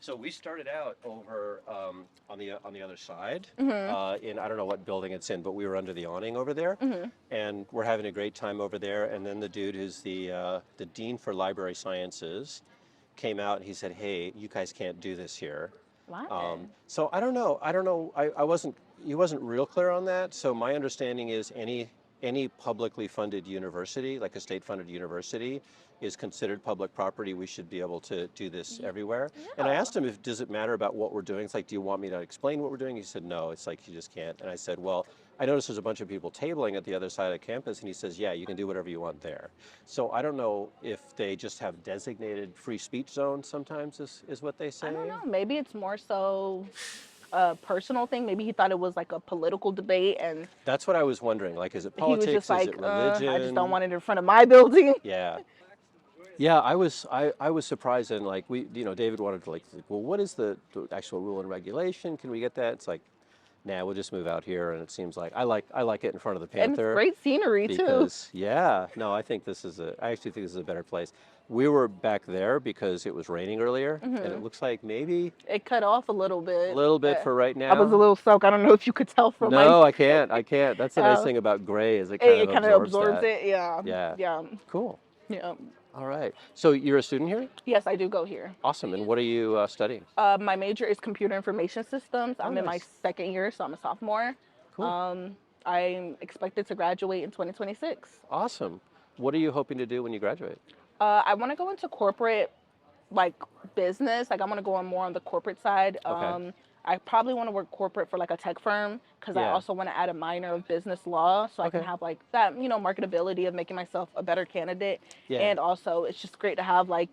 So we started out over on the other side Mhm. in I don't know what building it's in, but we were under the awning over there, Mhm. and we're having a great time over there. And then the dude who's the dean for library sciences came out and he said, "Hey, you guys can't do this here." Why? So I don't know. I don't know. I wasn't. He wasn't real clear on that. So my understanding is any publicly funded university, like a state-funded university, is considered public property. We should be able to do this everywhere. And I Yeah. asked him if does it matter about what we're doing. It's like, do you want me to explain what we're doing? He said no. It's like you just can't. And I said, well, I noticed there's a bunch of people tabling at the other side of campus, and he says, yeah, you can do whatever you want there. So I don't know if they just have designated free speech zones. Sometimes is what they I don't say. know. Maybe it's more so a personal thing. Maybe he thought it was like a political debate, and That's what I was wondering. Like, is it he was just politics? Is like, it I just don't religion? want it in front of my building. Yeah. Yeah, I was surprised and like David wanted to like, well, what is the actual rule and regulation? Can we get that? It's like, nah, we'll just move out here. And it seems like I like it in front of the And it's Panther great scenery too. because yeah, no, I actually think this is a better place. We were back there because it was raining earlier, and it looks like maybe It cut off a little a bit. little bit for right I was a now. little soaked. I don't know if you could tell from my. No, I can't. I can't. That's the nice Uh, thing about gray is it kind it of kind of absorbs absorbs that. it. Yeah. Yeah. Yeah. Cool. Yeah. All right. So you're a student here? Yes, I do go here. Awesome. And what are you studying? My major is computer information systems. Oh, I'm in my nice. second year, so I'm a sophomore. Cool. I'm expected to graduate in 2026. Awesome. What are you hoping to do when you graduate? I want to go into corporate, like business. Like I want to go on more on the corporate side. Okay. I probably want to work corporate for like a tech firm because I Yeah. also want to add a minor of business law so I can Okay. have like that, marketability of making myself a better candidate. Yeah. And also, it's just great to have like,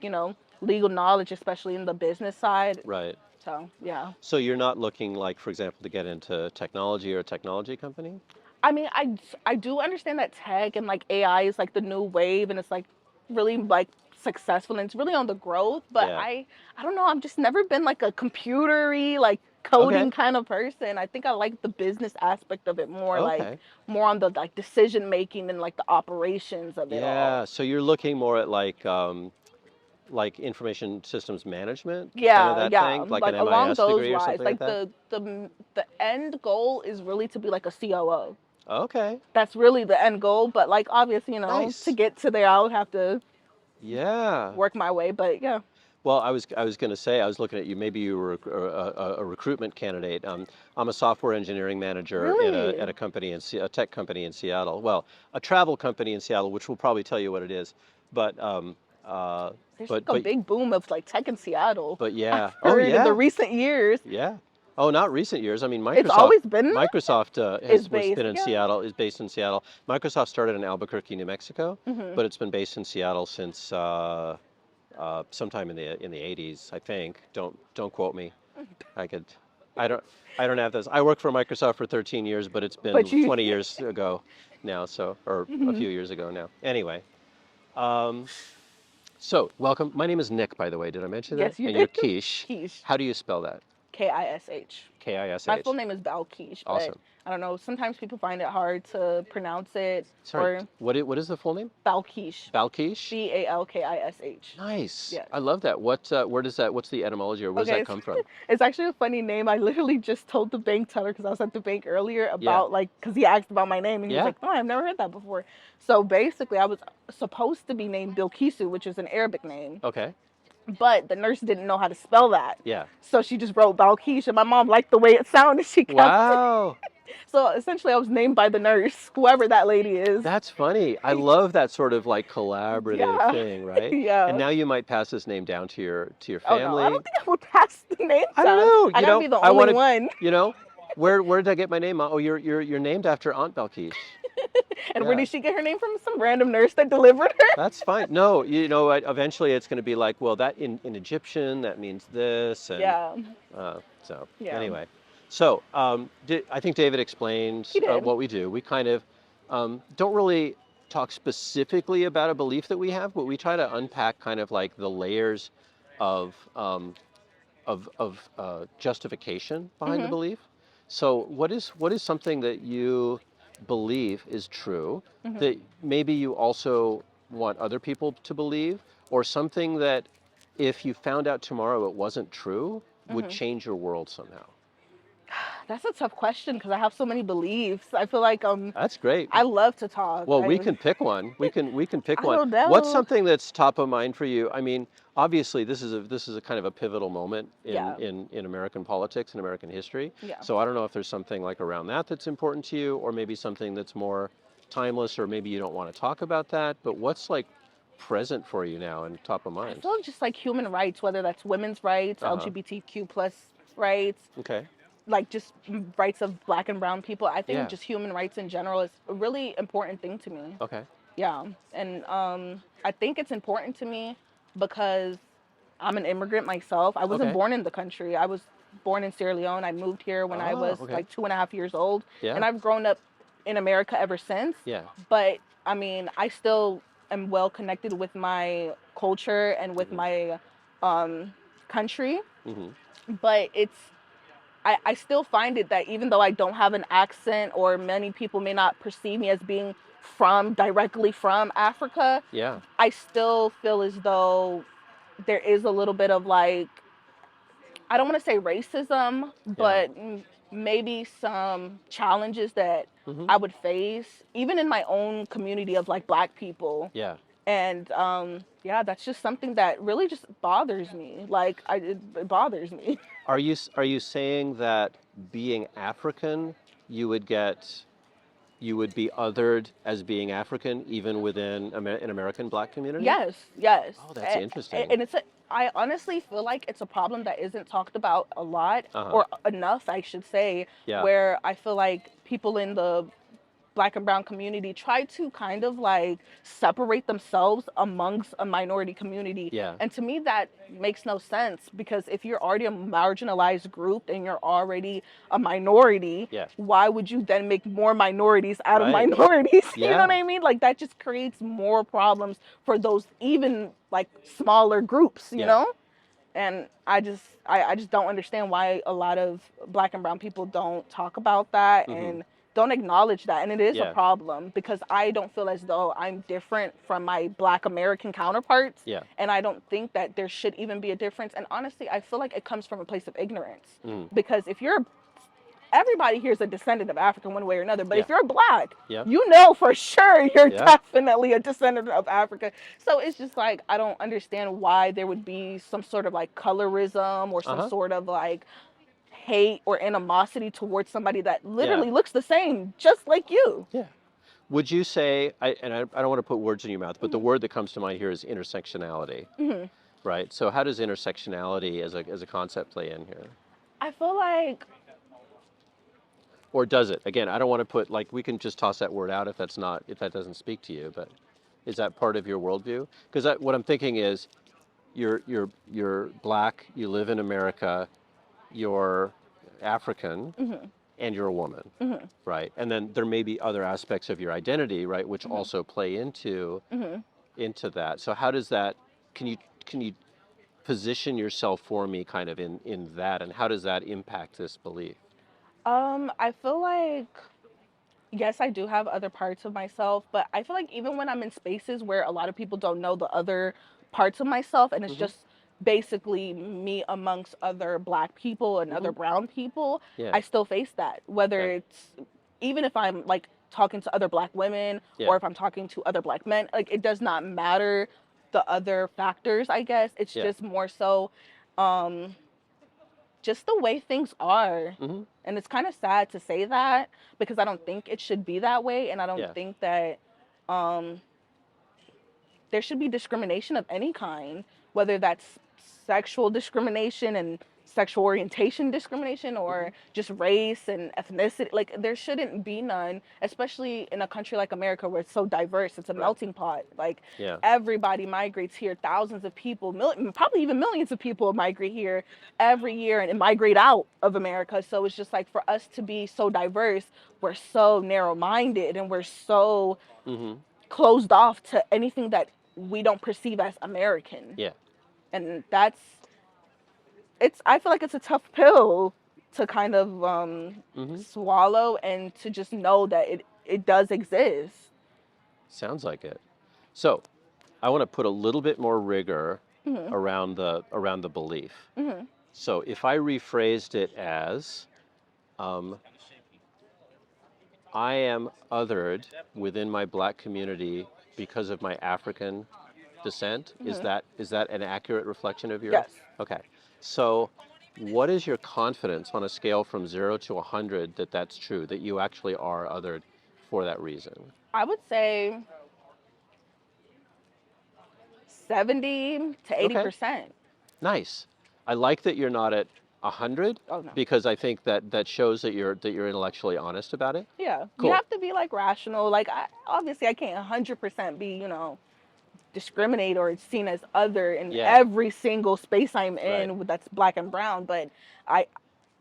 legal knowledge, especially in the business side. Right. So, yeah. So you're not looking like, for example, to get into technology or a technology company? I mean, I do understand that tech and like AI is like the new wave and it's like really like successful and it's really on the growth, but Yeah. I don't know, I've just never been like a computery like Okay. coding kind of person. I think I like the business aspect of it more like Okay. more on the like decision making and like the operations of it all. Yeah. So you're looking more at like information systems management, kind of Yeah, that yeah, thing, like an like along MIS those degree or lines. something like Like that? the end goal is really to be like a COO. Okay. That's really the end goal, but like obviously, Nice. to get to there I would have to Yeah. work my way, but yeah. Well, I was going to say I was looking at you. Maybe you were a recruitment candidate. I'm a software engineering manager at Really? a company a tech company in Seattle. Well, a travel company in Seattle, which will probably tell you what it is. But There's but like a but big boom of like tech in Seattle. but I've yeah. Oh heard in the yeah. recent years. Yeah. Oh, not recent years. I mean, It's always been Microsoft is was based. been in Yeah. Seattle, is based in Seattle. Microsoft started in Albuquerque, New Mexico, Hmm. but it's been based in Seattle since sometime in the 80s, I think. Don't quote me. I could, I don't I don't have this. I worked for Microsoft for 13 years, but it's been But you 20 years ago now, so or a few years ago now. Anyway, um, so welcome. My name is Nick, by the way. Did I mention that? Yes, you And you're did. Kish. Quiche. How do you spell that? Kish. My Kish. full name is Balkish, but Awesome. I don't know. Sometimes people find it hard to pronounce it. Sorry, Or what is the full name? Balkish. Balkish? Balkish. Nice. Yes. I love that. What's the etymology or where does Okay, that come from? it's actually a funny name. I literally just told the bank teller because I was at the bank earlier Yeah. about like because he asked about my name and he was Yeah. like, "Oh, I've never heard that before." So basically, I was supposed to be named Bilkisu, which is an Arabic name, Okay. but the nurse didn't know how to spell that, Yeah. so she just wrote Balkish, and my mom liked the way it sounded. She kept it. Wow. So essentially, I was named by the nurse, whoever that lady is. That's funny. I love that sort of like collaborative Yeah. thing, right? Yeah. And now you might pass this name down to your Oh no, family. I don't think I would pass the name I don't down. know. I You gotta know, be the I only wanna, one. you know, where did I get my name? Oh, you're named after Aunt Balkish. And where Yeah. did she get her name from? Some random nurse that delivered her. That's fine. No, eventually it's going to be like, well, that in Egyptian that means this, and Yeah. so Yeah. anyway, so I think David explained He did. what we do. We kind of don't really talk specifically about a belief that we have, but we try to unpack kind of like the layers of justification behind the Mhm. belief. So what is something that you believe is true Mhm. that maybe you also want other people to believe, or something that if you found out tomorrow it wasn't true, would Hmm. change your world somehow? That's a tough question because I have so many beliefs. I feel like That's great. I love to talk. Well, we can pick one. We can pick I one. don't What's know. something that's top of mind for you? I mean, obviously this is a kind of a pivotal moment in Yeah, in American politics and American history. yeah. So I don't know if there's something like around that that's important to you, or maybe something that's more timeless, or maybe you don't want to talk about that. But what's like present for you now and top of I mind? feel just like human rights, whether that's women's rights, Uh-huh. LGBTQ plus rights, Okay. like just rights of black and brown people. I think Yeah. just human rights in general is a really important thing to me. Okay. Yeah, and I think it's important to me because I'm an immigrant myself. I wasn't Okay. born in the country. I was born in Sierra Leone. I moved here when I Oh, was okay. like 2.5 years old, Yeah. and I've grown up in America ever since. Yeah. But I mean, I still am well connected with my culture and with Mm-hmm. my country. Mm-hmm. But I still find it that even though I don't have an accent or many people may not perceive me as being directly from Africa, Yeah. I still feel as though there is a little bit of like, I don't want to say racism, Yeah. but maybe some challenges that Mm-hmm. I would face, even in my own community of like black people. Yeah. And yeah, that's just something that really just bothers me. Like, it bothers me. Are you saying that being African, you would get you would be othered as being African even within an American black community? Yes, yes. Oh, that's interesting. And I honestly feel like it's a problem that isn't talked about a lot Uh-huh. or enough, I should say, Yeah. where I feel like people in the black and brown community try to kind of like separate themselves amongst a minority community. Yeah. And to me, that makes no sense because if you're already a marginalized group and you're already a minority, Yeah. why would you then make more minorities out of Right. minorities? You know Yeah. what I mean? Like that just creates more problems for those even like smaller groups, you Yeah. know? And I just don't understand why a lot of black and brown people don't talk about that Mm-hmm. and don't acknowledge that. And it is a Yeah. problem because I don't feel as though I'm different from my black American counterparts. Yeah. And I don't think that there should even be a difference. And honestly, I feel like it comes from a place of ignorance. Mm. Because if you're everybody here is a descendant of Africa one way or another, but Yeah. if you're black, Yeah. you know for sure you're Yeah. definitely a descendant of Africa. So it's just like I don't understand why there would be some sort of like colorism or some Uh-huh. sort of like hate or animosity towards somebody that Yeah. literally looks the same, just like you. Yeah. Would you say, I don't want to put words in your mouth, but the word that comes to mind here is intersectionality, Hmm. right? So how does intersectionality as a concept play in here? I feel like Or does it? Again, I don't want to put like we can just toss that word out if that doesn't speak to you. But is that part of your worldview? Because what I'm thinking is, you're black, you live in America, you're African, mhm, and you're a woman, mhm, right? And then there may be other aspects of your identity, right, which mhm, also play mhm. into that. So how does that? Can you position yourself for me, kind of in that, and how does that impact this belief? I feel like yes, I do have other parts of myself, but I feel like even when I'm in spaces where a lot of people don't know the other parts of myself and it's Hmm. just basically me amongst other black people and other Hmm. brown people, Yeah. I still face that. Whether Okay. it's even if I'm like talking to other black women Yeah. or if I'm talking to other black men, like it does not matter the other factors, I guess. It's Yeah. just more so um just the way things are. Hmm. And it's kind of sad to say that because I don't think it should be that way. And I don't Yeah. think that um, there should be discrimination of any kind, whether that's sexual discrimination and sexual orientation discrimination Hmm. or just race and ethnicity. Like, there shouldn't be none, especially in a country like America where it's so diverse. It's a Right. melting pot. Like, Yeah. everybody migrates here. Thousands of people, probably even millions of people migrate here every year and migrate out of America. So it's just like for us to be so diverse, we're so narrow minded and we're so Hmm. closed off to anything that we don't perceive as American. Yeah. And I feel like it's a tough pill to kind of Hmm. swallow and to just know that it does exist. Sounds like it. So I want to put a little bit more rigor Mhm. around the belief. Mhm. So if I rephrased it as um, I am othered within my black community because of my African descent, Mhm. is that an accurate reflection of your? Yes. Okay. So what is your confidence on a scale from 0 to 100 that that's true, that you actually are othered for that reason? I would say 70 to Okay. 80%. Nice. I like that you're not at 100 Oh no. because I think that that shows that you're intellectually honest about it. Yeah. You Cool. have to be like rational. Like obviously I can't 100% be, discriminate or seen as other in Yeah. every single space I'm Right. in that's black and brown, but I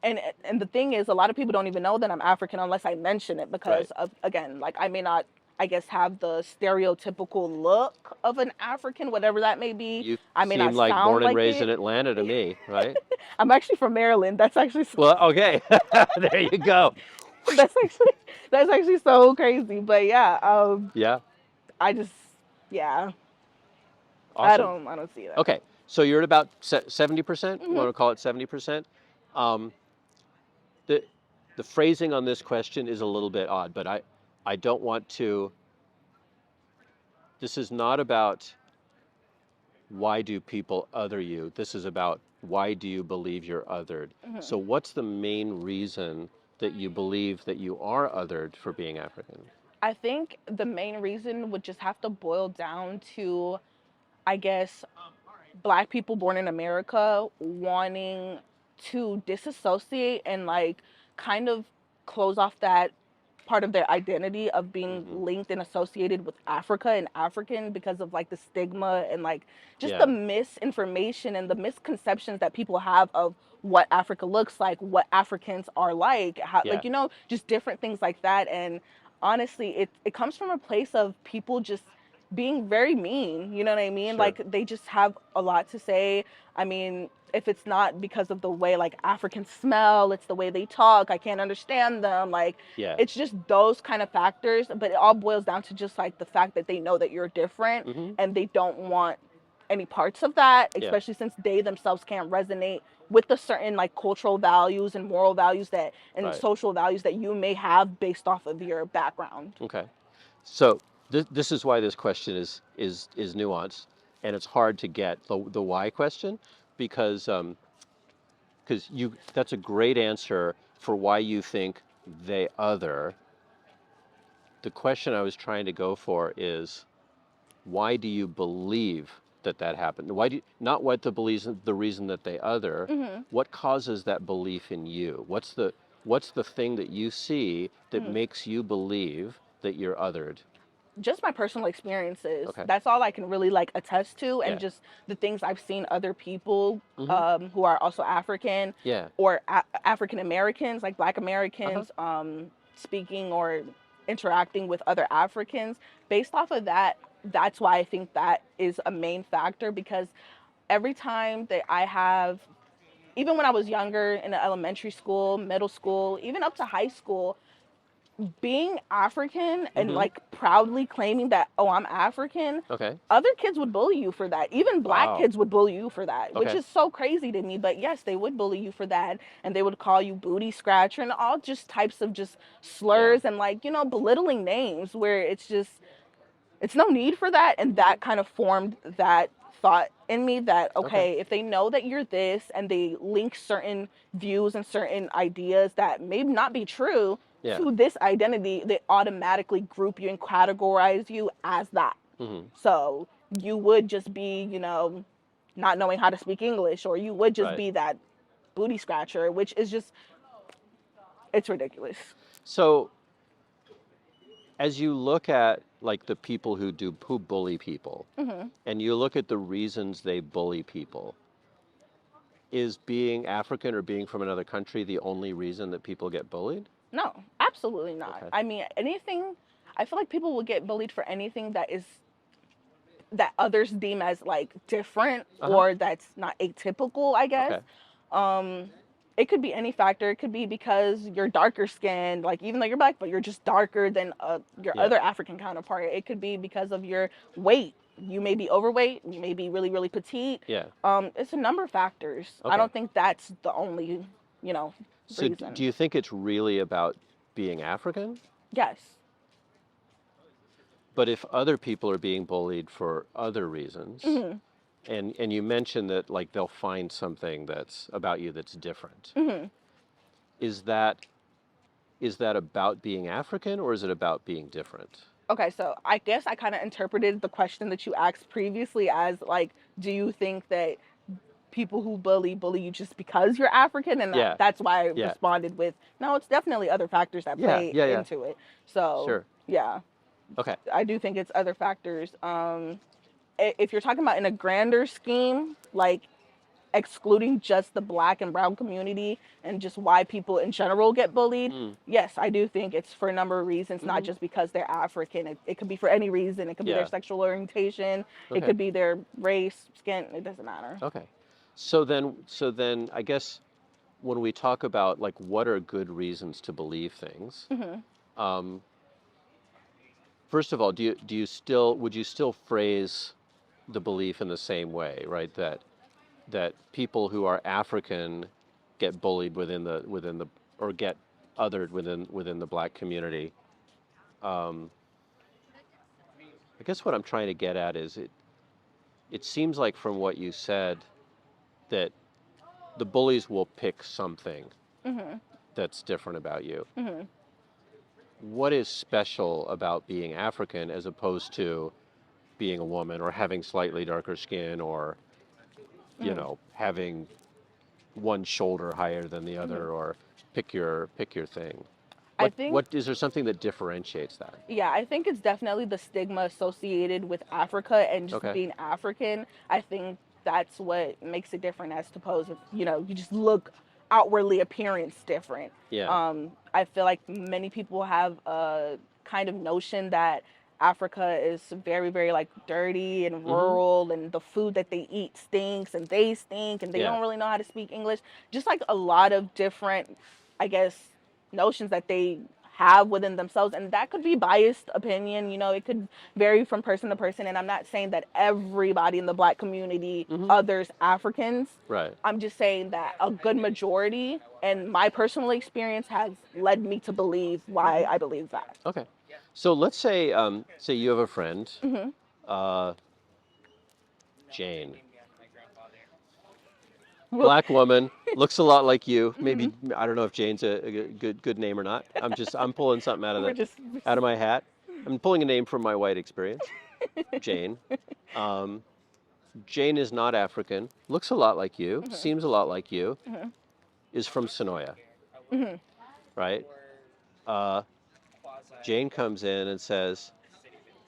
and the thing is a lot of people don't even know that I'm African unless I mention it Right. because of again, like I may not I guess have the stereotypical look of an African, whatever that may be. You I may seem not like sound born and like raised in it. Atlanta to me, right? I'm actually from Maryland. That's actually Well, okay. There you go. that's actually that's actually so crazy. But yeah, Yeah. I just yeah, Awesome. I don't see that. Okay. So you're at about 70%. We Hmm. want to call it 70%. Um, the the phrasing on this question is a little bit odd, but I don't want to. This is not about why do people other you. This is about why do you believe you're othered. Hmm. So what's the main reason that you believe that you are othered for being African? I think the main reason would just have to boil down to, I guess, black people born in America wanting to disassociate and like kind of close off that part of their identity of being Hmm. linked and associated with Africa and African because of like the stigma and like just the Yeah. misinformation and the misconceptions that people have of what Africa looks like, what Africans are like, how Yeah. just different things like that. And honestly, it comes from a place of people just being very mean, you know what I mean? Sure. Like they just have a lot to say. I mean, if it's not because of the way like Africans smell, it's the way they talk, I can't understand them. Like Yeah. it's just those kind of factors, but it all boils down to just like the fact that they know that you're different Hmm. and they don't want any parts of that, Yeah. especially since they themselves can't resonate with the certain like cultural values and moral values that and Right. social values that you may have based off of your background. Okay. So this is why this question is nuanced, and it's hard to get the why question because you that's a great answer for why you think they other. The question I was trying to go for is why do you believe that that happened? Why do you, not what the reason that they other, Hmm. what causes that belief in you? What's the thing that you see that Hmm. makes you believe that you're othered? Just my personal experiences. Okay. That's all I can really like attest to, and Yeah. just the things I've seen other people Hmm. who are also African Yeah. or African Americans, like Black Uh-huh. Americans, speaking or interacting with other Africans. Based off of that, that's why I think that is a main factor because every time that I have, even when I was younger in elementary school, middle school, even up to high school, being African and Hmm. like proudly claiming that, oh, I'm African, Okay. other kids would bully you for that. Even black Wow. kids would bully you for that, which Okay. is so crazy to me. But yes, they would bully you for that. And they would call you booty scratcher and all just types of just Yeah. slurs and like, belittling names where it's no need for that. And Hmm. that kind of formed that thought in me that, Okay. okay, if they know that you're this and they link certain views and certain ideas that may not be true Yeah. to this identity, they automatically group you and categorize you as that. Hmm. So you would just be, not knowing how to speak English, or you would just Right. be that booty scratcher, which is just, it's ridiculous. So as you look at like the people who bully people, Hmm. and you look at the reasons they bully people, is being African or being from another country the only reason that people get bullied? No, absolutely not. Okay. I mean, anything, I feel like people will get bullied for anything that others deem as like different Uh-huh. or that's not atypical, I guess. Okay. Um, it could be any factor. It could be because you're darker skinned, like even though you're black, but you're just darker than your Yeah. other African counterpart. It could be because of your weight. you may be overweight, you may be really, really petite. Yeah. It's a number of factors. I Okay. don't think that's the only, you know, So do reason. you think it's really about being African? Yes. But if other people are being bullied for other reasons, Hmm. and you mentioned that like they'll find something that's about you that's different, Hmm. is that about being African or is it about being different? Okay, so I guess I kind of interpreted the question that you asked previously as like, do you think that people who bully you just because you're African? And Yeah. that's why I Yeah. responded with, no, it's definitely other factors that Yeah. play Yeah. Yeah. into it. So Sure. yeah, Okay. I do think it's other factors. If you're talking about in a grander scheme, like excluding just the black and brown community and just why people in general get bullied, Mm. yes, I do think it's for a number of reasons, not Hmm. just because they're African. It could be for any reason. It could be their Yeah. sexual orientation. It Okay. could be their race, skin. It doesn't matter. Okay. So then I guess when we talk about like what are good reasons to believe things, Hmm. um, first of all, would you still phrase the belief in the same way, right? That people who are African get bullied within the or get othered within the black community. Um, I guess what I'm trying to get at is it seems like from what you said that the bullies will pick something Hmm. that's different about you. Hmm. What is special about being African as opposed to being a woman or having slightly darker skin or, Hmm. having one shoulder higher than the Hmm. other or pick your thing. I What think, what is there something that differentiates that? yeah, I think it's definitely the stigma associated with Africa and just Okay. being African. I think that's what makes it different as opposed to, you just look outwardly appearance different. Yeah. I feel like many people have a kind of notion that Africa is very, very like dirty and Mm-hmm. rural, and the food that they eat stinks and they stink and they Yeah. don't really know how to speak English. Just like a lot of different, I guess, notions that they have within themselves, and that could be biased opinion. It could vary from person to person, and I'm not saying that everybody in the black community Mm-hmm. others Africans. Right. I'm just saying that a good majority, and my personal experience has led me to believe why Mm-hmm. I believe that. Okay. So let's say you have a friend, Hmm. uh, Jane, black woman, looks a lot like you. Hmm. Maybe I don't know if Jane's a good name or not. I'm pulling something We're just. out of my hat. I'm pulling a name from my white experience. Jane. Um, Jane is not African. Looks a lot like you. Hmm. Seems a lot like you. Hmm. Is from Sonoya, Hmm. right? Uh, Jane comes in and says,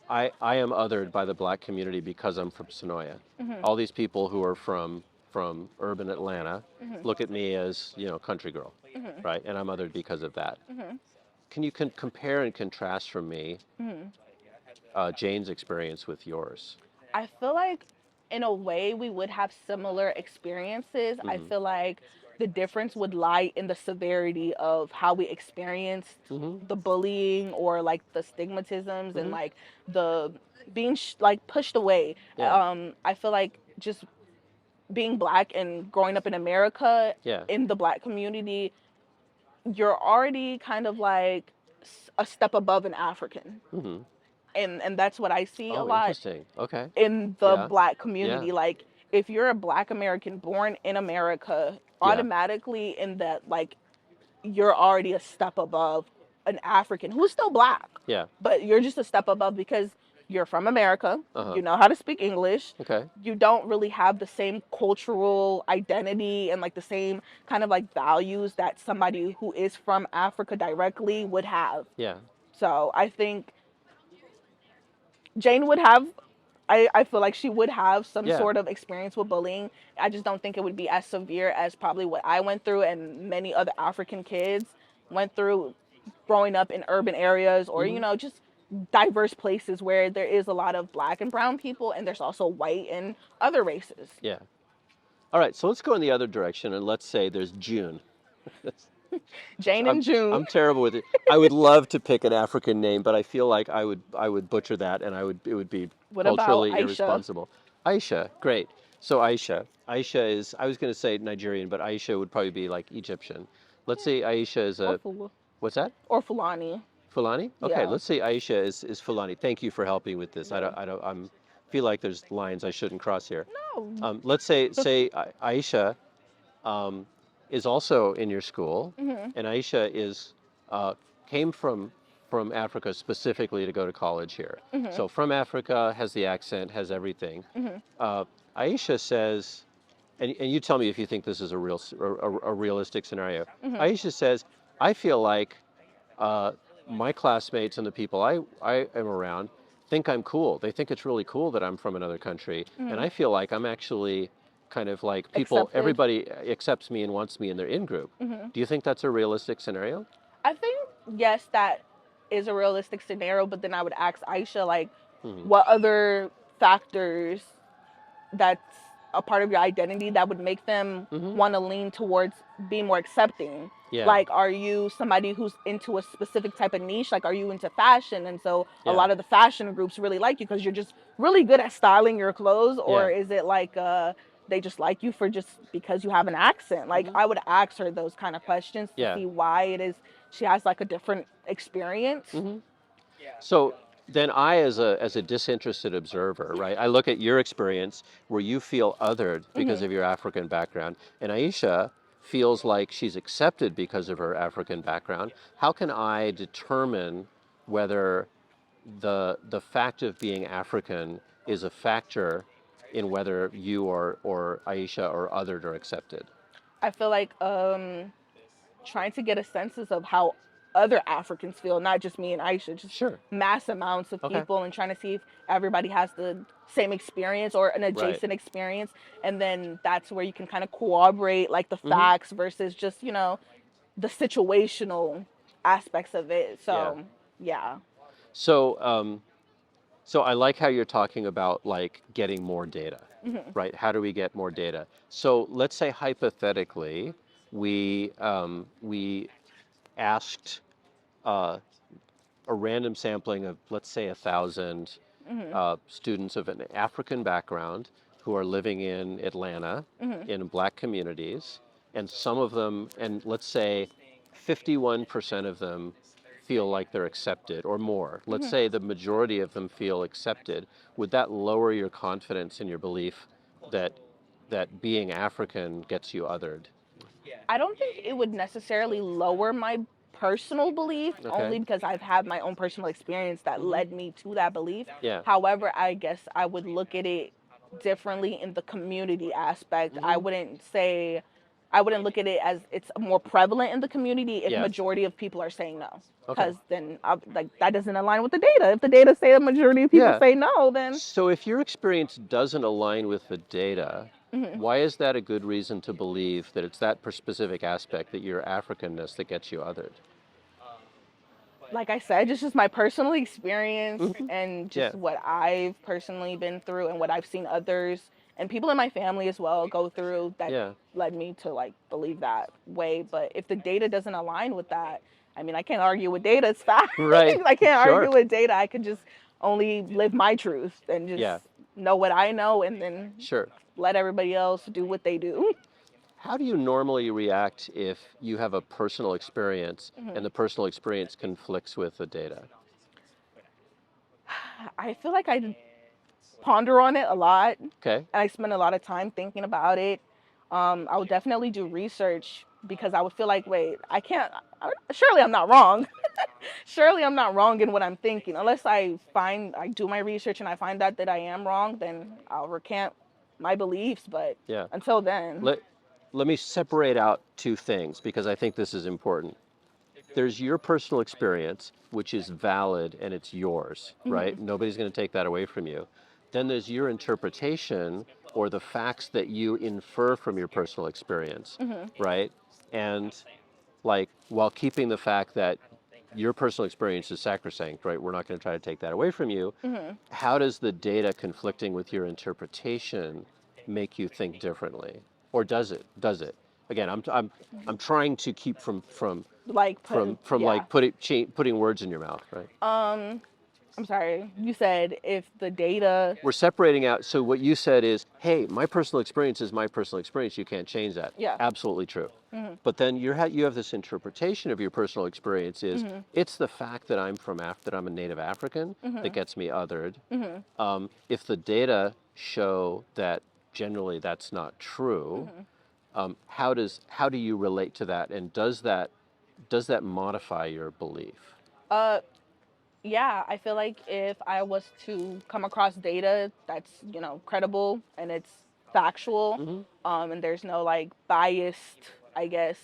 I am othered by the black community because I'm from Sonoya. Hmm. All these people who are from urban Atlanta Hmm. look at me as, country girl, Hmm. right? And I'm othered because of that. Hmm. Can you compare and contrast for me Hmm. Jane's experience with yours? I feel like, in a way, we would have similar experiences. I Mm-hmm. feel like the difference would lie in the severity of how we experienced Mm-hmm. the bullying or like the stigmatisms and Mm-hmm. like the being like pushed away. Yeah. I feel like just being black and growing up in America Yeah. in the black community, you're already kind of like a step above an African. Mm-hmm. And that's what I see a Oh, lot interesting. Okay. in the Yeah. black Yeah. community. Like, if you're a black American born in America, Yeah. automatically in that, like, you're already a step above an African who's still black, Yeah. but you're just a step above because you're from America. Uh-huh. You know how to speak English. Okay. You don't really have the same cultural identity and like the same kind of like values that somebody who is from Africa directly would have. Yeah. So I think Jane would have, I feel like she would have some Yeah. sort of experience with bullying. I just don't think it would be as severe as probably what I went through and many other African kids went through growing up in urban areas or, Mm-hmm. just diverse places where there is a lot of black and brown people and there's also white and other races. Yeah. All right. So let's go in the other direction and let's say there's June. Jane I'm and June. I'm terrible with it. I would love to pick an African name, but I feel like I would butcher that, and it would be What about culturally Aisha irresponsible. Aisha, great. So Aisha is, I was going to say Nigerian, but Aisha would probably be like Egyptian. Let's say Aisha is or a, what's that? Fulani? Fulani? Okay, Yeah. let's say Aisha is Fulani. Thank you for helping with this. Yeah. I'm feel like there's lines I shouldn't cross here. No. Let's say Aisha um, is also in your school, Mhm. and Aisha is came from Africa specifically to go to college here. Mhm. So from Africa, has the accent, has everything. Mhm. Uh, Aisha says, and you tell me if you think this is a realistic scenario. Mhm. Aisha says, I feel like uh, my classmates and the people I am around think I'm cool. They think it's really cool that I'm from another country, and Mhm. I feel like I'm actually kind of like people, Accepted. everybody accepts me and wants me in their in-group. Mhm. Do you think that's a realistic scenario? I think yes, that is a realistic scenario. But then I would ask Aisha, like, Hmm. what other factors that's a part of your identity that would make them Hmm. want to lean towards being more accepting. Yeah, Like, are you somebody who's into a specific type of niche? Like, are you into fashion? And so a yeah, lot of the fashion groups really like you because you're just really good at styling your clothes. Or yeah. is it like they just like you for just because you have an accent? Like, Hmm. I would ask her those kind of questions to Yeah. see why it is she has like a different experience. Hmm. So then as a disinterested observer, right? I look at your experience where you feel othered because Hmm. of your African background, and Aisha feels like she's accepted because of her African background. How can I determine whether the fact of being African is a factor in whether you or Aisha or othered are accepted? I feel like trying to get a census of how other Africans feel, not just me and Aisha, just Sure. mass amounts of Okay. people, and trying to see if everybody has the same experience or an Right. adjacent experience. And then that's where you can kind of corroborate like the Hmm. facts versus just, the situational aspects of it. Yeah. So, yeah. So, so I like how you're talking about like getting more data, Hmm. right? How do we get more data? So let's say hypothetically, we asked uh, a random sampling of, let's say, 1,000 Hmm. students of an African background who are living in Atlanta Hmm. in black communities, and some of them, and let's say 51% of them feel like they're accepted or more. Let's Hmm. say the majority of them feel accepted. Would that lower your confidence in your belief that being African gets you othered? I don't think it would necessarily lower my personal belief, Okay. only because I've had my own personal experience that Hmm. led me to that belief. Yeah. However, I guess I would look at it differently in the community aspect. Hmm. I wouldn't look at it as it's more prevalent in the community if Yeah. majority of people are saying no. Okay. Because then, like, that doesn't align with the data. If the data say the majority of people Yeah. say no, then So if your experience doesn't align with the data, mhm. why is that a good reason to believe that it's that specific aspect, that your Africanness, that gets you othered? Like I said, just my personal experience Hmm. and Yeah. just what I've personally been through and what I've seen others and people in my family as well go through that Yeah. led me to like believe that way. But if the data doesn't align with that, I mean, I can't argue with data. It's fact. Right. I can't Sure. argue with data. I could just only live my truth and just Yeah. know what I know and then Sure. let everybody else do what they do. How do you normally react if you have a personal experience and Mhm. the personal experience conflicts with the data? I feel like I ponder on it a lot and Okay. I spend a lot of time thinking about it. I would definitely do research because I would feel like, wait, I can't. Surely I'm not wrong. Surely I'm not wrong in what I'm thinking. Unless I do my research and I find out that I am wrong, then I'll recant my beliefs. But Yeah. until then, Let, let me separate out two things because I think this is important. There's your personal experience, which is valid and it's yours, mhm, right? Nobody's going to take that away from you. Then there's your interpretation or the facts that you infer from your personal experience, mhm. right? And like, while keeping the fact that your personal experience is sacrosanct, right? We're not going to try to take that away from you. Mhm. How does the data conflicting with your interpretation make you think differently? Or does it? Does it? again, I'm trying to keep from Like, yeah. like putting words in your mouth, right? I'm sorry. You said if the data, We're separating out. So what you said is, hey, my personal experience is my personal experience. You can't change that. yeah. Absolutely true. Hmm. But then you have this interpretation of your personal experience is Hmm. it's the fact that that I'm a native African that Hmm. gets me othered. Hmm. If the data show that generally that's not true, Hmm. how do you relate to that, and does that modify your belief? Uh, yeah, I feel like if I was to come across data that's, credible and it's factual, Hmm. and there's no like biased, I guess,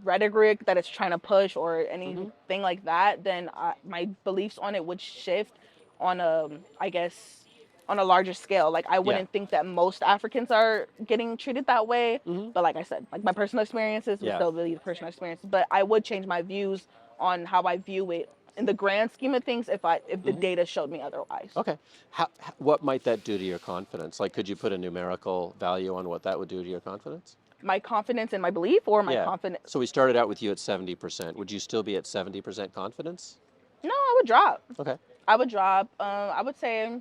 rhetoric that it's trying to push or Hmm. anything like that, then my beliefs on it would shift on a, I guess, on a larger scale. Like I Yeah. wouldn't think that most Africans are getting treated that way, Hmm. but like I said, like my personal experiences would Yeah. still be the personal experiences. But I would change my views on how I view it in the grand scheme of things if the Hmm. data showed me otherwise. Okay. What might that do to your confidence? Like, could you put a numerical value on what that would do to your confidence? My confidence in my belief or my Yeah. confidence. So we started out with you at 70%. Would you still be at 70% confidence? No, I would drop. Okay. I would drop. I would say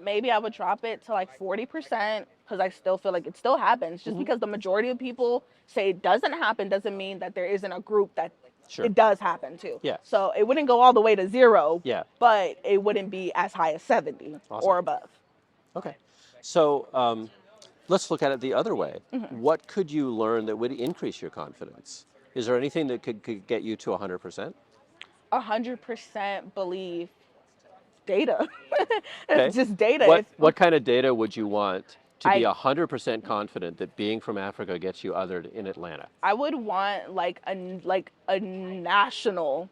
maybe I would drop it to like 40% because I still feel like it still happens. Just Hmm. because the majority of people say it doesn't happen doesn't mean that there isn't a group that Sure. it does happen to. Yeah. So it wouldn't go all the way to zero, Yeah. but it wouldn't be as high as 70 Awesome. or above. Okay. So let's look at it the other way. Hmm. What could you learn that would increase your confidence? Is there anything that could get you to 100%? 100% believe data. Okay. It's just data. What kind of data would you want to be I 100% confident that being from Africa gets you othered in Atlanta? I would want like a national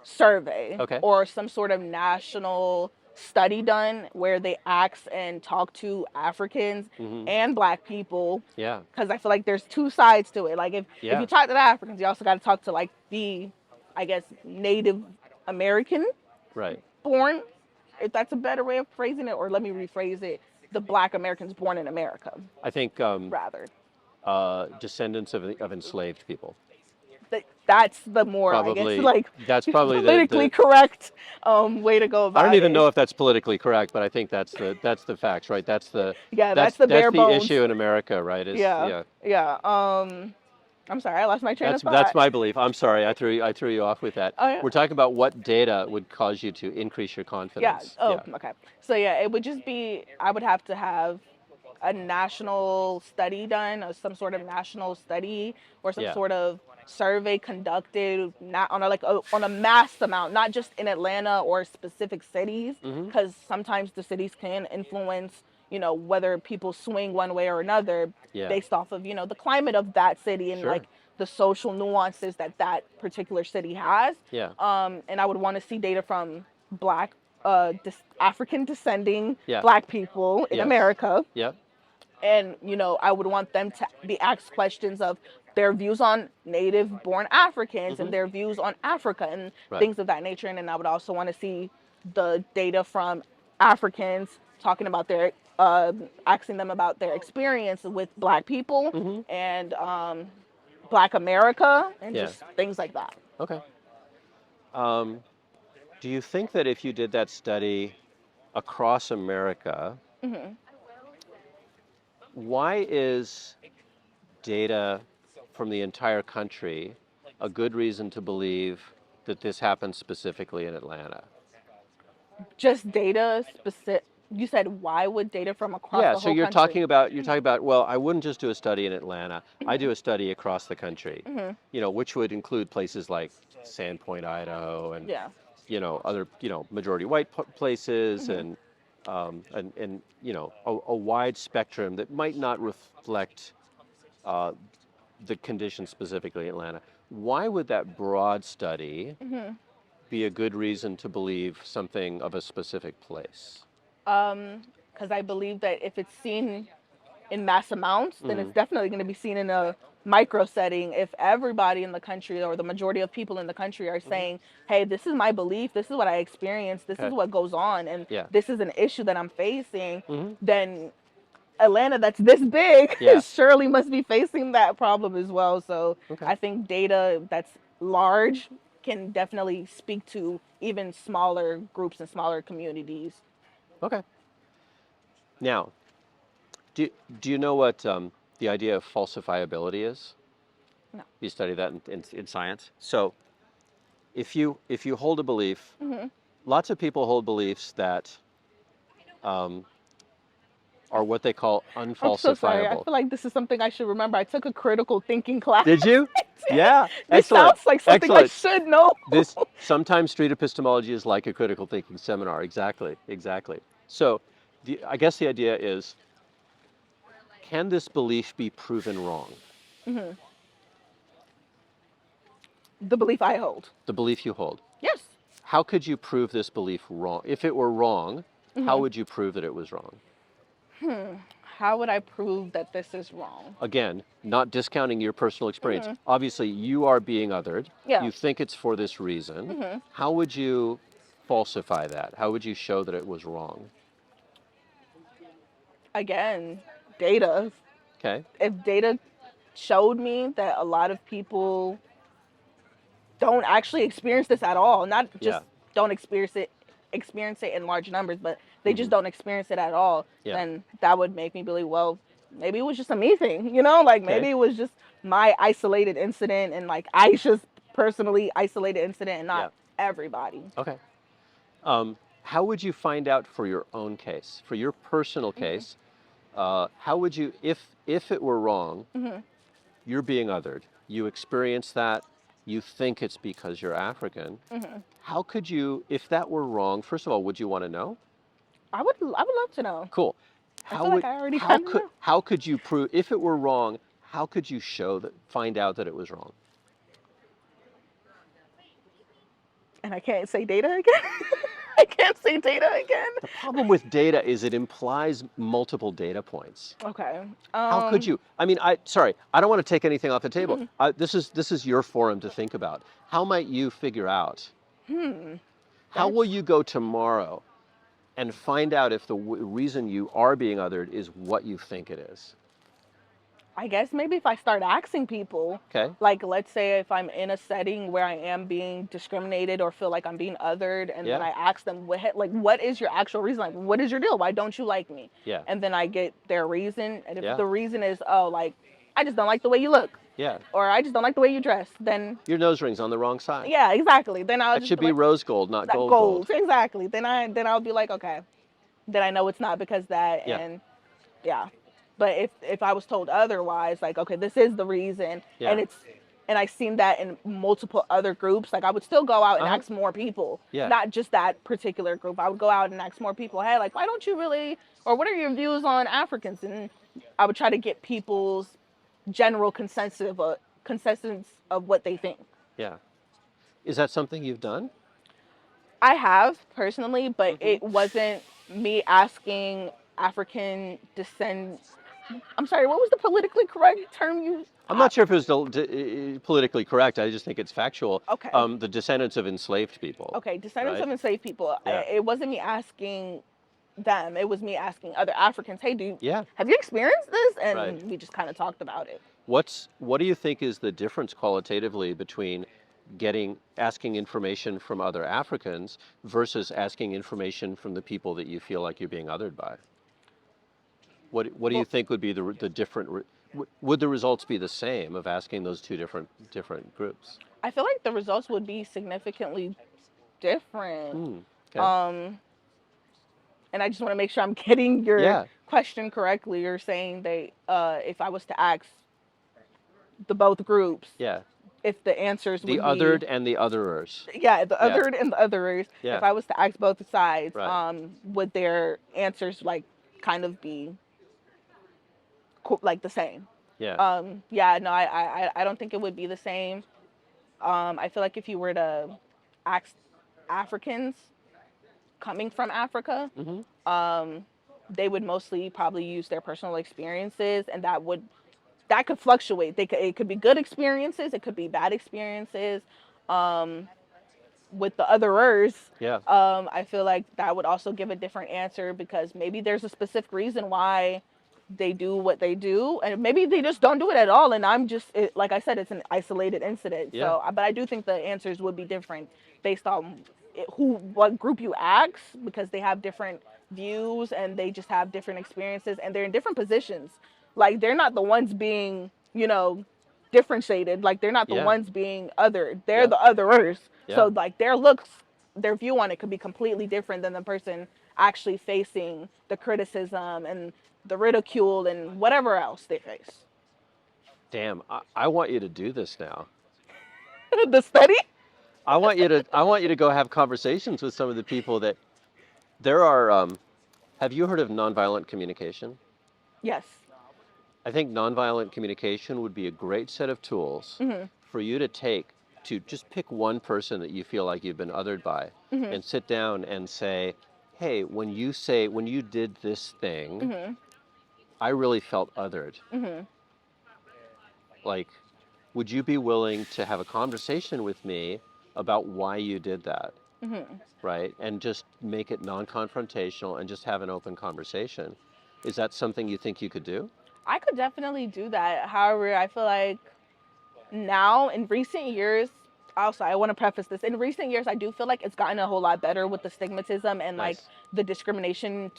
survey Okay. or some sort of national study done where they ask and talk to Africans Hmm. and Black people, Yeah. because I feel like there's two sides to it. Like if Yeah. you talk to the Africans, you also got to talk to like the, I guess, Native American Right. born, if that's a better way of phrasing it, or let me rephrase it, the Black Americans born in America, I think rather. descendants of enslaved people. That's the more, I guess, Probably like that's probably politically the correct way to go I don't about even it. know if that's politically correct, but I think that's the facts, right? Yeah, That's that's the that's bare the bones. issue in America, right? Is Yeah, yeah. yeah. I'm sorry, I lost my train of That's thought. my belief. I'm sorry, I threw you off with that. Oh, yeah. We're talking about what data would cause you to increase your Yeah. confidence. Oh, Yeah. okay. So yeah, it would just be I would have to have a national study done, or some sort of national study, or some Yeah. sort of survey conducted, not on a mass amount, not just in Atlanta or specific cities, Hmm. because sometimes the cities can influence, whether people swing one way or another Yeah. based off of, the climate of that city and Sure. like the social nuances that that particular city has. Yeah. And I would want to see data from Black, African descending Yeah. Black people in Yes. America, Yep. and I would want them to be asked questions of their views on native born Africans Hmm. and their views on Africa and Right. things of that nature. And then I would also want to see the data from Africans talking about their asking them about their experience with Black people Hmm. and Black America and Yeah. just things like that. Okay. Um, do you think that if you did that study across America, Hmm. why is data from the entire country a good reason to believe that this happens specifically in Atlanta? Just data specific. You said why would data from across Yeah, the so whole country? you're talking about, well, I wouldn't just do a study in Atlanta. I do a study across the country. Hmm. Which would include places like Sandpoint, Idaho, and Yeah. other majority white places, Hmm. and a wide spectrum that might not reflect uh, the conditions specifically in Atlanta. Why would that broad study Hmm. be a good reason to believe something of a specific place? Because I believe that if it's seen in mass amounts, then Hmm. it's definitely going to be seen in a micro setting. If everybody in the country or the majority of people in the country are Hmm. saying, hey, this is my belief, this is what I experience, this is Okay. what goes on, and Yeah. this is an issue that I'm facing, Hmm. then Atlanta that's this big Yeah. surely must be facing that problem as well. So Okay. I think data that's large can definitely speak to even smaller groups and smaller communities. Okay. Now, do do you know what the idea of falsifiability is? No. You study that in science. So if you hold a belief, Hmm. lots of people hold beliefs that um, are what they call I'm so sorry. I unfalsifiable. feel like this is something I should remember. I took a critical thinking class. Did you? Yeah. This Excellent. sounds like something I Excellent. should know. This sometimes street epistemology is like a critical thinking seminar. Exactly. Exactly. So, I guess the idea is, can this belief be proven wrong? Hmm. The belief I hold. The belief you hold. Yes. How could you prove this belief wrong? If it were wrong, how Hmm. would you prove that it was wrong? How would I prove that this is wrong? Again, not discounting your personal experience. Hmm. Obviously, you are being othered. Yeah. You think it's for this reason. Hmm. How would you falsify that? How would you show that it was wrong? Again, data. Okay. If data showed me that a lot of people don't actually experience this at all, not Yeah. just don't experience it in large numbers, but they just Mhm. don't experience it at all, Yeah. then that would make me believe, well, maybe it was just a me thing, you know, like Okay. maybe it was just my isolated incident and like Aisha's personally isolated incident and Yeah. not everybody. Okay. How would you find out for your own case, for your personal Hmm. case? How would you, if it were wrong, Hmm. you're being othered, you experience that, you think it's because you're African. Hmm. How could you, if that were wrong, first of all, would you want to know? I would love to know. Cool. I feel like I already kind of know. How could you prove, if it were wrong, how could you find out that it was wrong? And I can't say data again. I can't say data again. The problem with data is it implies multiple data points. Okay. How could you? I mean, sorry, I don't want to take anything off the table. Mhm. This is your forum to think about. How might you figure out? Hmm. How will That's you go tomorrow and find out if the reason you are being othered is what you think it is? I guess maybe if I start asking people, Okay. like let's say if I'm in a setting where I am being discriminated or feel like I'm being othered, and then Yeah. I ask them what is your actual reason? Like what is your deal? Why don't you like me? Yeah. And then I get their reason, and if Yeah. the reason is oh like I just don't like the way you look, Yeah. or I just don't like the way you dress, then Your nose ring's on the wrong side. yeah, exactly. Then I'll That just should be be like rose gold, not that gold gold. gold, exactly. Then I'll be like okay, then I know it's not because that, Yeah. and yeah. But if I was told otherwise, like okay, this is the reason, Yeah. and I've seen that in multiple other groups, like I would still go out and Uh-huh. ask more people, Yeah. not just that particular group. I would go out and ask more people, hey, like why don't you really, or what are your views on Africans? And I would try to get people's general consensus of what they think. Yeah. Is that something you've done? I have personally, but Hmm. it wasn't me asking African descent. I'm sorry, what was the politically correct term you? I'm not sure if it was politically correct. I just think it's factual. Okay. The descendants of enslaved people, Okay, descendants right? of enslaved people. Yeah. It wasn't me asking them. It was me asking other Africans, hey, Yeah. have you experienced this? And Right. we just kind of talked about it. What do you think is the difference qualitatively between asking information from other Africans versus asking information from the people that you feel like you're being othered by? What do you Well, think would be the different? Would the results be the same of asking those two different groups? I feel like the results would be significantly different. Hmm. Okay. Um, and I just want to make sure I'm getting your Yeah. question correctly. You're saying that if I was to ask the both groups, Yeah. if the answers The would be othered and the otherers. yeah, the Yeah. othered and the otherers. Yeah. If I was to ask both sides, Right. would their answers like kind of be like the same? Yeah. Yeah, no, I don't think it would be the same. I feel like if you were to ask Africans coming from Africa, Hmm. they would mostly probably use their personal experiences, and that could fluctuate. It could be good experiences, it could be bad experiences. Um, with the otherers, Yeah. I feel like that would also give a different answer because maybe there's a specific reason why they do what they do, and maybe they just don't do it at all, and like I said, it's an isolated incident. Yeah. So but I do think the answers would be different based on what group you ask, because they have different views and they just have different experiences, and they're in different positions. Like they're not the ones being, differentiated. Like they're not the Yeah. ones being othered. They're Yep. the otherers. So Yeah. like their view on it could be completely different than the person actually facing the criticism and the ridicule and whatever else they face. Damn, I want you to do this now. The study? I want you to go have conversations with some of the people that there are. Have you heard of nonviolent communication? Yes. I think nonviolent communication would be a great set of tools for you to take to just pick one person that you feel like you've been othered by and sit down and say, hey, when you did this thing, I really felt othered. Like, would you be willing to have a conversation with me about why you did that? Right? And just make it non-confrontational and just have an open conversation. Is that something you think you could do? I could definitely do that. However, I feel like now in recent years, also I want to preface this, in recent years I do feel like it's gotten a whole lot better with the stigmatism and like Nice. the discrimination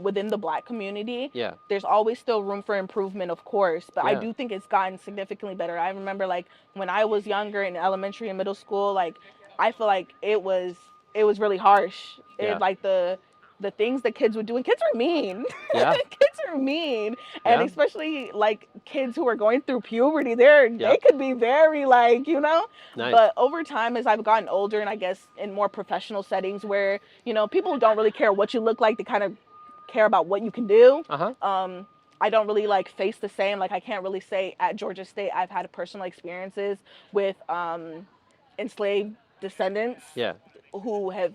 within the Black community. Yeah. There's always still room for improvement, of course, but I Yeah. do think it's gotten significantly better. I remember like when I was younger in elementary and middle school, like I feel like it was really harsh. Yeah. Like the things that kids would do, and kids are mean. Yeah. Kids are mean, and Yeah. especially like kids who are going through puberty, they could be very like, Nice. But over time, as I've gotten older, and I guess in more professional settings where people don't really care what you look like, they kind of care about what you can do. I don't really like face the same. Like I can't really say at Georgia State I've had personal experiences with enslaved descendants Yeah. who have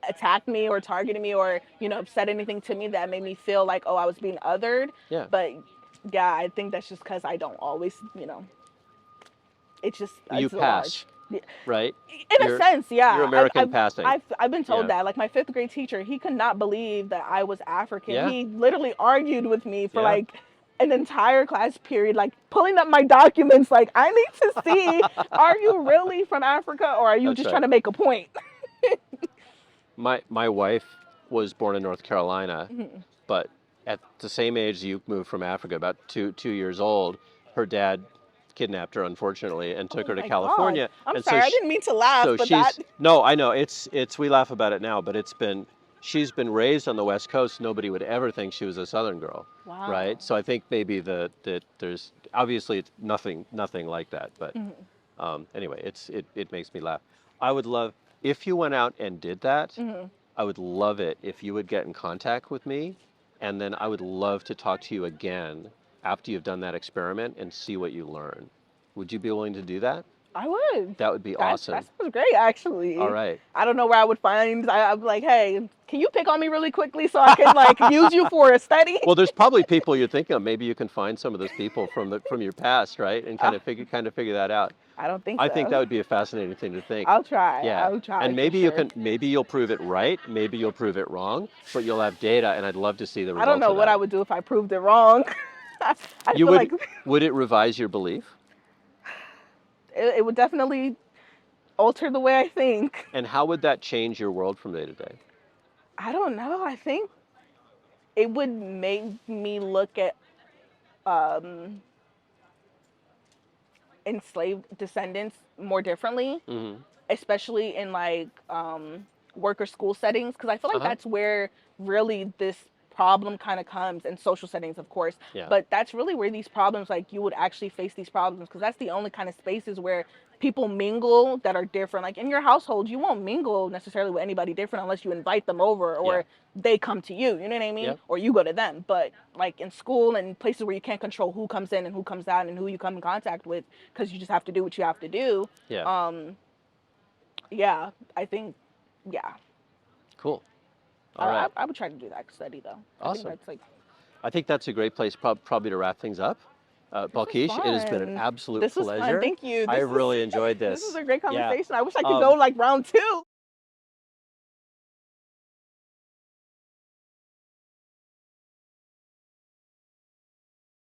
attacked me or targeted me or said anything to me that made me feel like, oh, I was being othered. Yeah. But yeah, I think that's just because I don't always, it's just You it's pass, large. right? In a sense, yeah. You're American passing. I've been told Yeah. that. Like my 5th grade teacher, he could not believe that I was African. Yeah. He literally argued with me for Yeah. like an entire class period, like pulling up my documents, like I need to see, are you really from Africa or are you That's just right. trying to make a point? My wife was born in North Carolina, but at the same age you moved from Africa, about two years old, her dad kidnapped her, unfortunately, and took her to my California. God. I'm And sorry, I she- didn't mean to laugh, so but she's no, I know it's we laugh about it now, but she's been raised on the West Coast. Nobody would ever think she was a Southern girl, Wow. right? So I think maybe that there's obviously it's nothing like that, but anyway, it makes me laugh. I would love if you went out and did that. I would love it if you would get in contact with me, and then I would love to talk to you again after you've done that experiment and see what you learn. Would you be willing to do that? I would. That would be awesome. That sounds great, actually. All right. I don't know where I would find. I'm like, hey, can you pick on me really quickly so I can like use you for a study? Well, there's probably people you're thinking of. Maybe you can find some of those people from your past, right? And kind of figure that out. I don't think so. I think that would be a fascinating thing to think. I'll try. Yeah. I'll try. And for maybe sure. maybe you'll prove it right. Maybe you'll prove it wrong. But you'll have data, and I'd love to see the results. I don't know of what that. I would do if I proved it wrong. I You feel would. like Would it revise your belief? it would definitely alter the way I think. And how would that change your world from day to day? I don't know. I think it would make me look at enslaved descendants more differently, especially in like work or school settings, because I feel like that's where really this problem kind of comes, in social settings, of course. Yeah. But that's really where these problems, like you would actually face these problems, because that's the only kind of spaces where people mingle that are different. Like in your household, you won't mingle necessarily with anybody different unless you invite them over or they come to you, you know what I mean? Yep. Or you go to them. But like in school and places where you can't control who comes in and who comes out and who you come in contact with, because you just have to do what you have to do. Yeah. Yeah, I think, yeah. Cool. All right. I would try to do that study though. Awesome. I I think that's a great place probably to wrap things up. Balkish, it has been an fun. absolute This was pleasure. fun. Thank you. I This really enjoyed this. This was a great Yeah. conversation. I wish I could go like round 2.